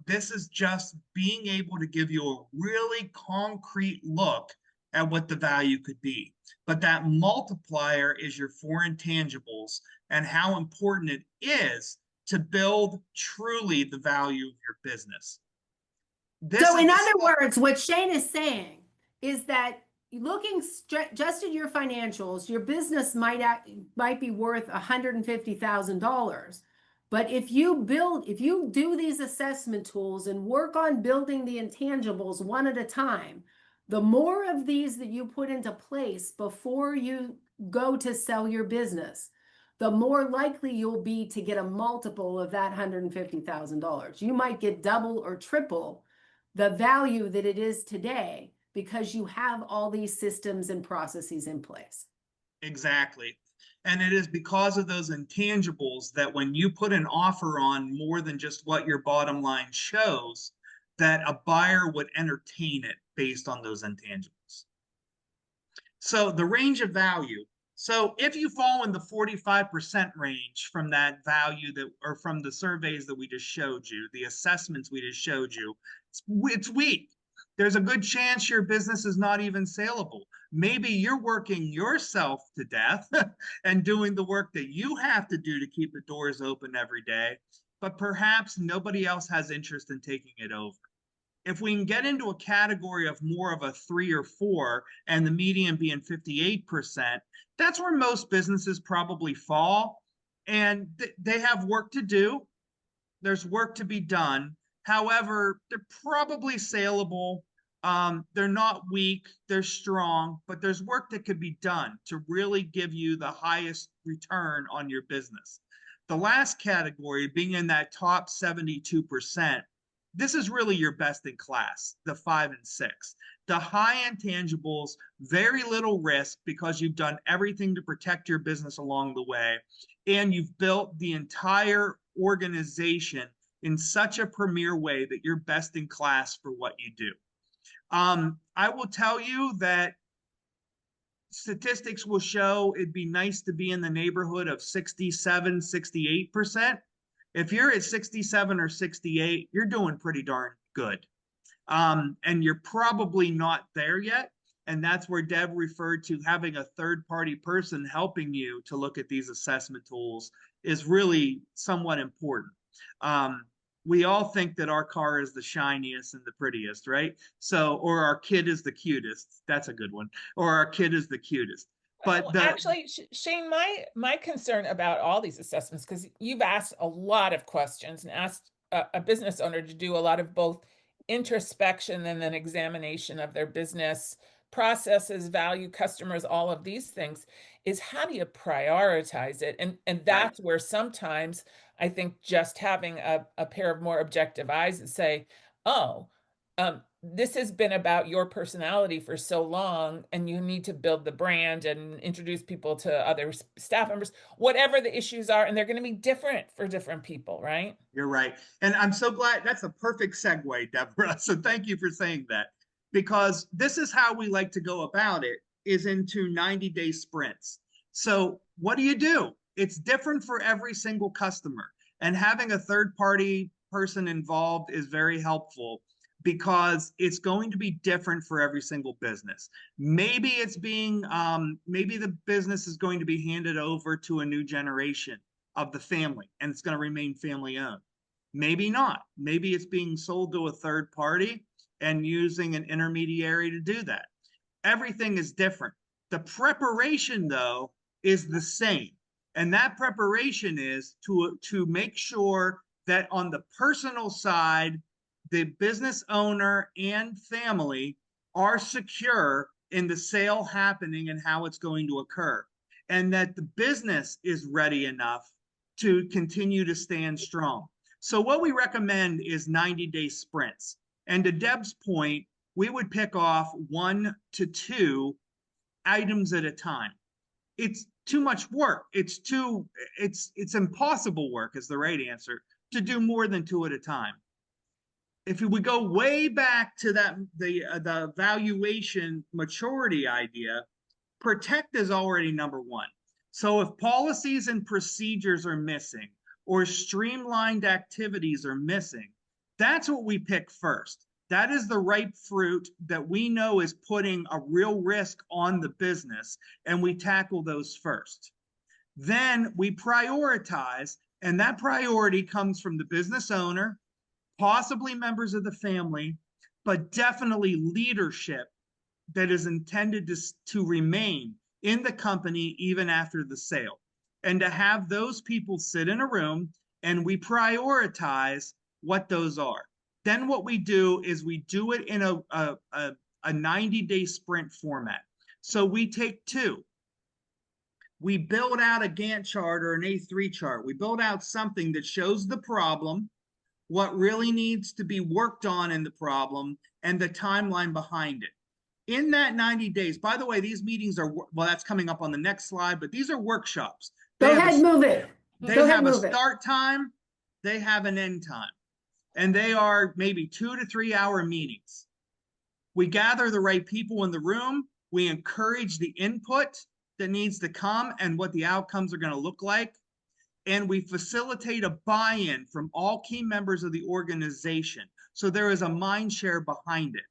This is just being able to give you a really concrete look at what the value could be. But that multiplier is your 4 intangibles and how important it is to build truly the value of your business. So in other words, what Shane is saying is that looking just at your financials, your business might be worth $150,000. But if you do these assessment tools and work on building the intangibles one at a time, the more of these that you put into place before you go to sell your business, the more likely you'll be to get a multiple of that $150,000. You might get double or triple the value that it is today because you have all these systems and processes in place. Exactly. And it is because of those intangibles that when you put an offer on more than just what your bottom line shows, that a buyer would entertain it based on those intangibles. So the range of value. So if you fall in the 45% range from that value that, or from the surveys that we just showed you, the assessments we just showed you, it's weak. There's a good chance your business is not even saleable. Maybe you're working yourself to death and doing the work that you have to do to keep the doors open every day, but perhaps nobody else has interest in taking it over. If we can get into a category of more of a 3 or 4 and the median being 58%, that's where most businesses probably fall. And they have work to do. There's work to be done. However, they're probably saleable. They're not weak, they're strong, but there's work that could be done to really give you the highest return on your business. The last category, being in that top 72%, this is really your best in class, the 5 and 6. The high intangibles, very little risk because you've done everything to protect your business along the way, and you've built the entire organization in such a premier way that you're best in class for what you do. I will tell you that statistics will show it'd be nice to be in the neighborhood of 67, 68%. If you're at 67 or 68, you're doing pretty darn good. And you're probably not there yet. And that's where Deb referred to having a third-party person helping you to look at these assessment tools is really somewhat important. We all think that our car is the shiniest and the prettiest, right? So, or our kid is the cutest. That's a good one. Or our kid is the cutest. But actually, Shane, my concern about all these assessments, because you've asked a lot of questions and asked a business owner to do a lot of both introspection and then examination of their business processes, value, customers, all of these things, is how do you prioritize it? And that's where sometimes I think just having a pair of more objective eyes and say, oh, This has been about your personality for so long, and you need to build the brand and introduce people to other staff members, whatever the issues are, and they're going to be different for different people, right? You're right. And I'm so glad that's a perfect segue, Deborah. So thank you for saying that, because this is how we like to go about it, is into 90-day sprints. So what do? It's different for every single customer. And having a third party person involved is very helpful because it's going to be different for every single business. Maybe maybe the business is going to be handed over to a new generation of the family and it's going to remain family owned. Maybe not. Maybe it's being sold to a third party and using an intermediary to do that. Everything is different. The preparation, though, is the same. And that preparation is to make sure that on the personal side, the business owner and family are secure in the sale happening and how it's going to occur, and that the business is ready enough to continue to stand strong. So what we recommend is 90-day sprints. And to Deb's point, we would pick off 1 to 2 items at a time. It's too much work. It's impossible work is the right answer to do more than 2 at a time. If we go way back to the valuation maturity idea, protect is already number 1. So if policies and procedures are missing or streamlined activities are missing, that's what we pick first. That is the ripe fruit that we know is putting a real risk on the business, and we tackle those first. Then we prioritize, and that priority comes from the business owner, possibly members of the family, but definitely leadership that is intended to remain in the company even after the sale. And to have those people sit in a room and we prioritize what those are. Then what we do is we do it in a 90-day sprint format. So we take 2. We build out a Gantt chart or an A3 chart. We build out something that shows the problem, what really needs to be worked on in the problem, and the timeline behind it. In that 90 days, by the way, these meetings are, well, that's coming up on the next slide, but these are workshops. Go ahead, move it. They Go ahead, have a move it. start time, they have an end time, and they are maybe 2 to 3 hour meetings. We gather the right people in the room. We encourage the input that needs to come and what the outcomes are going to look like. And we facilitate a buy-in from all key members of the organization. So there is a mind share behind it.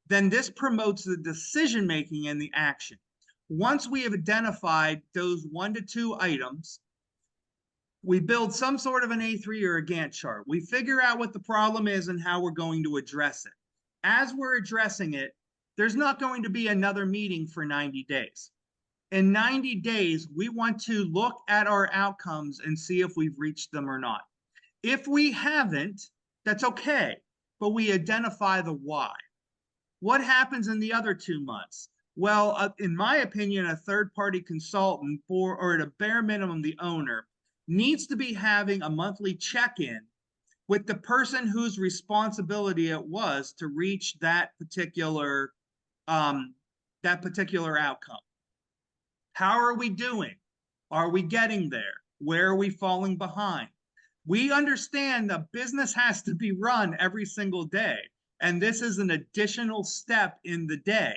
Then this promotes the decision-making and the action. Once we have identified those 1 to 2 items, we build some sort of an A3 or a Gantt chart. We figure out what the problem is and how we're going to address it. As we're addressing it, there's not going to be another meeting for 90 days. In 90 days, we want to look at our outcomes and see if we've reached them or not. If we haven't, that's okay, but we identify the why. What happens in the other 2 months? Well, in my opinion, a third-party consultant, or at a bare minimum, the owner, needs to be having a monthly check-in with the person whose responsibility it was to reach that particular outcome. How are we doing? Are we getting there? Where are we falling behind? We understand the business has to be run every single day, and this is an additional step in the day.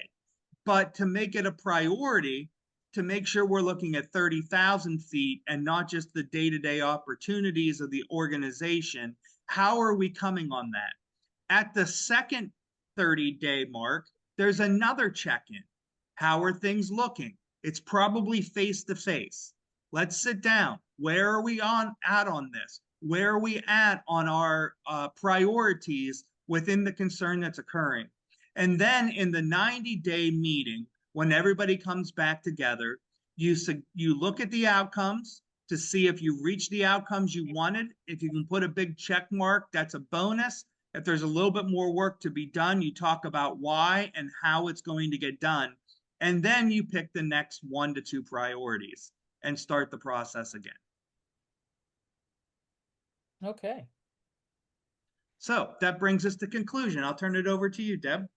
But to make it a priority, to make sure we're looking at 30,000 feet and not just the day-to-day opportunities of the organization, how are we coming on that? At the second 30-day mark, there's another check-in. How are things looking? It's probably face-to-face. Let's sit down. Where are we at on this? Where are we at on our priorities within the concern that's occurring? And then in the 90-day meeting, when everybody comes back together, you look at the outcomes to see if you've reached the outcomes you wanted. If you can put a big check mark, that's a bonus. If there's a little bit more work to be done, you talk about why and how it's going to get done. And then you pick the next 1 to 2 priorities and start the process again. Okay. So that brings us to conclusion. I'll turn it over to you, Deb.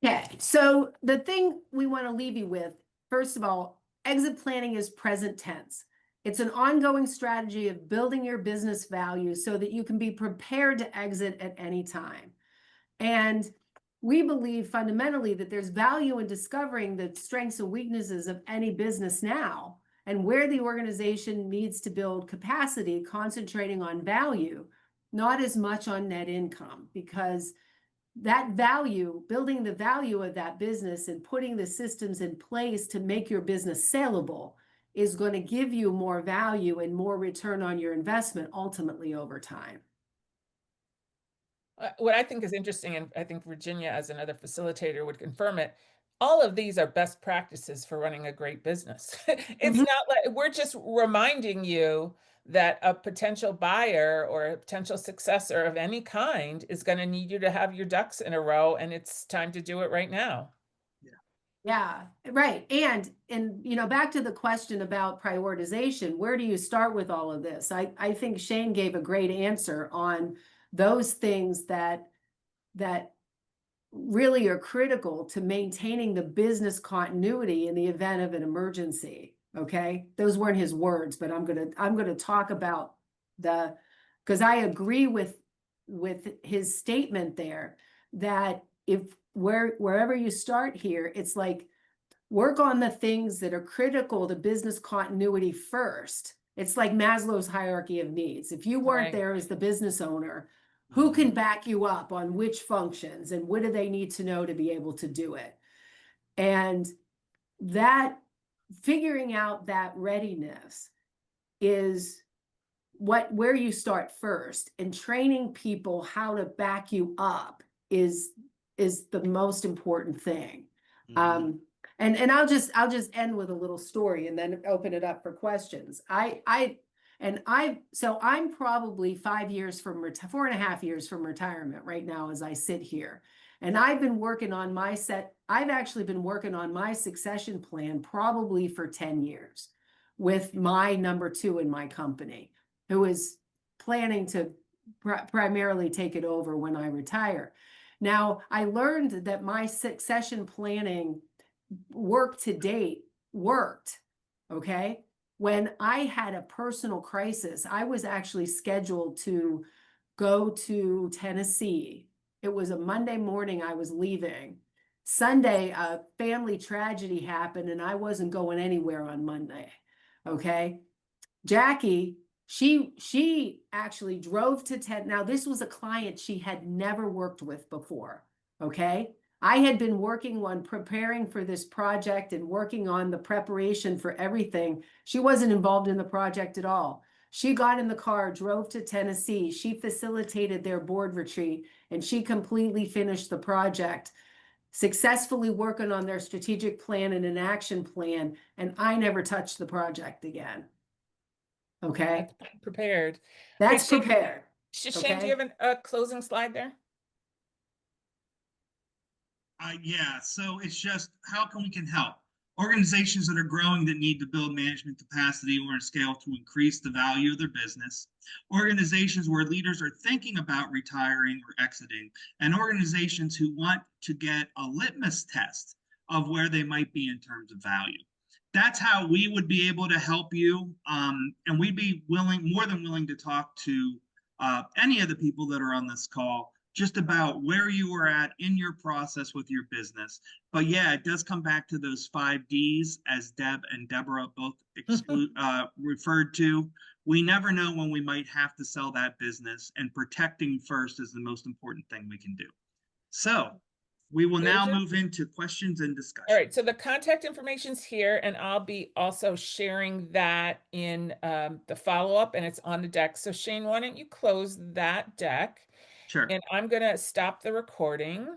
Okay, so the thing we want to leave you with, first of all, exit planning is present tense. It's an ongoing strategy of building your business value so that you can be prepared to exit at any time. And we believe fundamentally that there's value in discovering the strengths and weaknesses of any business now and where the organization needs to build capacity, concentrating on value, not as much on net income, because that value, building the value of that business and putting the systems in place to make your business saleable is going to give you more value and more return on your investment ultimately over time. What I think is interesting, and I think Virginia, as another facilitator, would confirm it. All of these are best practices for running a great business. It's Mhm. not like we're just reminding you that a potential buyer or a potential successor of any kind is going to need you to have your ducks in a row, and it's time to do it right now. Yeah, right. And you know, back to the question about prioritization, where do you start with all of this? I think Shane gave a great answer on those things that really are critical to maintaining the business continuity in the event of an emergency. Okay, those weren't his words, but I'm gonna talk about the, because I agree with his statement there that if wherever you start here, it's like work on the things that are critical to business continuity first. It's like Maslow's hierarchy of needs. If you weren't Right. there as the business owner, who can back you up on which functions and what do they need to know to be able to do it? And that figuring out that readiness is where you start first, and training people how to back you up is the most important thing. Mhm. And I'll just end with a little story and then open it up for questions. So I'm probably 5 years from 4.5 years from retirement right now as I sit here. And I've actually been working on my succession plan probably for 10 years with my number two in my company, who is planning to primarily take it over when I retire. Now, I learned that my succession planning work to date worked. Okay. When I had a personal crisis, I was actually scheduled to go to Tennessee. It was a Monday morning, I was leaving. Sunday, a family tragedy happened, and I wasn't going anywhere on Monday. Okay. Jackie, she actually drove to Now, this was a client she had never worked with before. Okay. I had been working on preparing for this project and working on the preparation for everything. She wasn't involved in the project at all. She got in the car, drove to Tennessee. She facilitated their board retreat, and she completely finished the project, successfully working on their strategic plan and an action plan. And I never touched the project again. Okay, That's prepared. Okay, that's prepared. Shane, do you Okay. have a closing slide there? Yeah, so it's just how can we can help organizations that are growing that need to build management capacity or scale to increase the value of their business, organizations where leaders are thinking about retiring or exiting, and organizations who want to get a litmus test of where they might be in terms of value. That's how we would be able to help you, and we'd be more than willing to talk to any of the people that are on this call just about where you are at in your process with your business. But yeah, it does come back to those 5 Ds, as Deb and Deborah both referred to. We never know when we might have to sell that business, and protecting first is the most important thing we can do. So we will now move into questions and discussion. All right, so the contact information's here, and I'll be also sharing that in the follow-up, and it's on the deck. So Shane, why don't you close that deck? Sure. And I'm going to stop the recording.